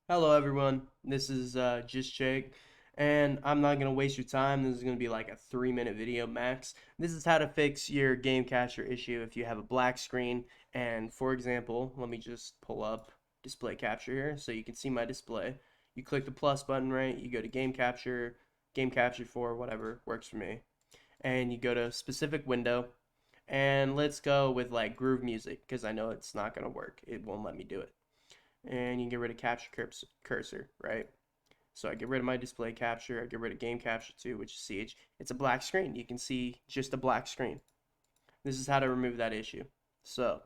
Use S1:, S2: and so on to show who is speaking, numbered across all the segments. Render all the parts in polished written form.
S1: Hello everyone, this is just Jake, and I'm not going to waste your time. This is going to be like a 3-minute video max. This is how to fix your game capture issue if you have a black screen. And for example, let me just pull up display capture here so you can see my display. You click the plus button, right? You go to game capture 4, whatever works for me, and you go to specific window, and let's go with like groove music because I know it's not going to work. It won't let me do it. And you can get rid of capture cursor, right? So I get rid of my display capture, I get rid of game capture 2, which is Siege. It's a black screen. You can see just a black screen. This is how to remove that issue. So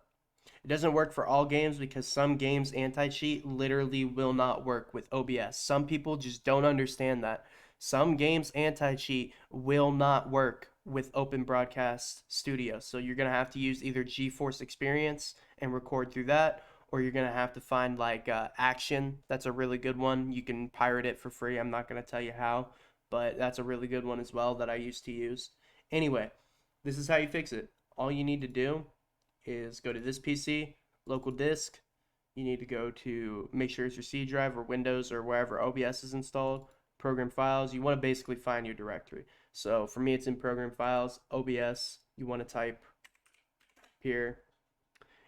S1: it doesn't work for all games because some games anti-cheat literally will not work with OBS. Some people just don't understand that. Some games anti-cheat will not work with Open Broadcast Studio. So you're going to have to use either GeForce Experience and record through that, or you're going to have to find like Action. That's a really good one. You can pirate it for free. I'm not going to tell you how, but that's a really good one as well that I used to use. Anyway, this is how you fix it. All you need to do is go to this PC, local disk. You need to go to make sure it's your C drive or Windows or wherever OBS is installed. Program files. You want to basically find your directory. So for me, it's in program files, OBS. You want to type here.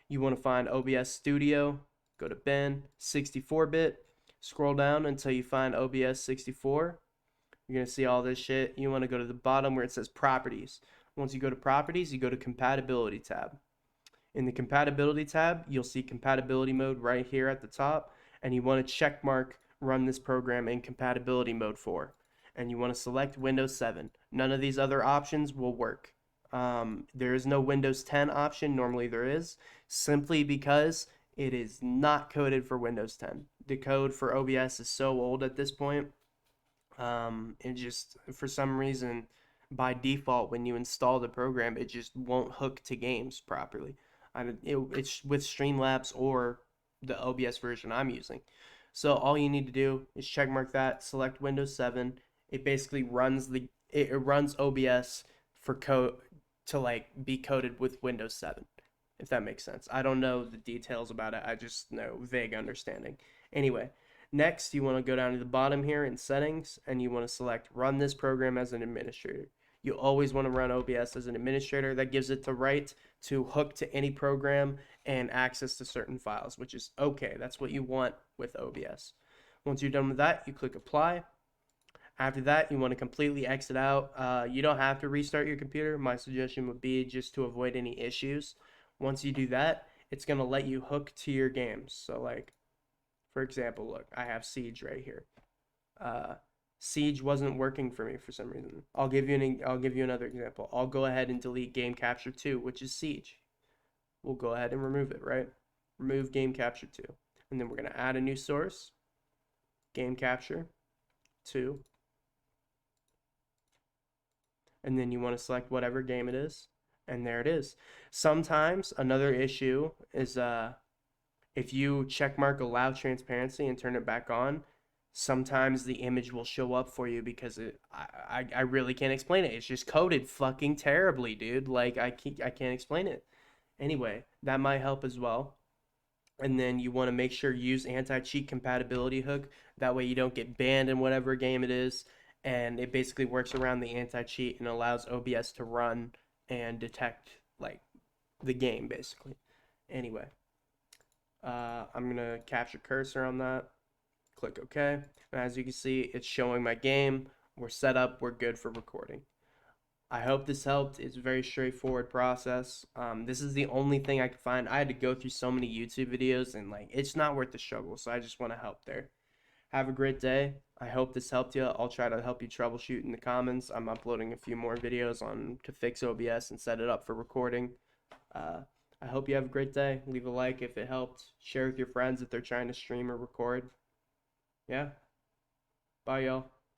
S1: You want to find OBS Studio. Go to bin, 64-bit. Scroll down until you find OBS 64. You're going to see all this shit. You want to go to the bottom where it says properties. Once you go to properties, you go to compatibility tab. In the compatibility tab, you'll see compatibility mode right here at the top, and you want to check mark run this program in compatibility mode 4. And you want to select Windows 7. None of these other options will work. There is no Windows 10 option, normally there is, simply because it is not coded for Windows 10. The code for OBS is so old at this point. It just, for some reason, by default, when you install the program, it just won't hook to games properly. It's with Streamlabs or the OBS version I'm using. So all you need to do is checkmark that, select Windows 7. It basically runs OBS for code to like be coded with Windows 7, if that makes sense. I don't know the details about it. I just know vague understanding. Anyway, next you want to go down to the bottom here in settings and you want to select run this program as an administrator. You always want to run OBS as an administrator. That gives it the right to hook to any program and access to certain files, which is okay. That's what you want with OBS. Once you're done with that, you click apply. After that, you want to completely exit out. You don't have to restart your computer. My suggestion would be just to avoid any issues. Once you do that, it's going to let you hook to your games. So like, for example, look, I have Siege right here. Uh, Siege wasn't working for me for some reason. I'll give you another example. I'll go ahead and delete Game Capture 2, which is Siege. We'll go ahead and remove it, right? Remove Game Capture 2. And then we're going to add a new source, Game Capture 2. And then you want to select whatever game it is. And there it is. Sometimes another issue is if you checkmark allow transparency and turn it back on, sometimes the image will show up for you because I really can't explain it. It's just coded fucking terribly, dude. Like I can't explain it. Anyway, that might help as well. And then you want to make sure use anti-cheat compatibility hook. That way you don't get banned in whatever game it is. And it basically works around the anti-cheat and allows OBS to run and detect like the game basically. Anyway, I'm gonna capture cursor on that. Click OK. And as you can see, it's showing my game. We're set up. We're good for recording. I hope this helped. It's a very straightforward process. This is the only thing I could find. I had to go through so many YouTube videos and like it's not worth the struggle. So I just want to help there. Have a great day. I hope this helped you. I'll try to help you troubleshoot in the comments. I'm uploading a few more videos on to fix OBS and set it up for recording. Uh, I hope you have a great day. Leave a like if it helped. Share with your friends if they're trying to stream or record. Yeah. Bye, y'all.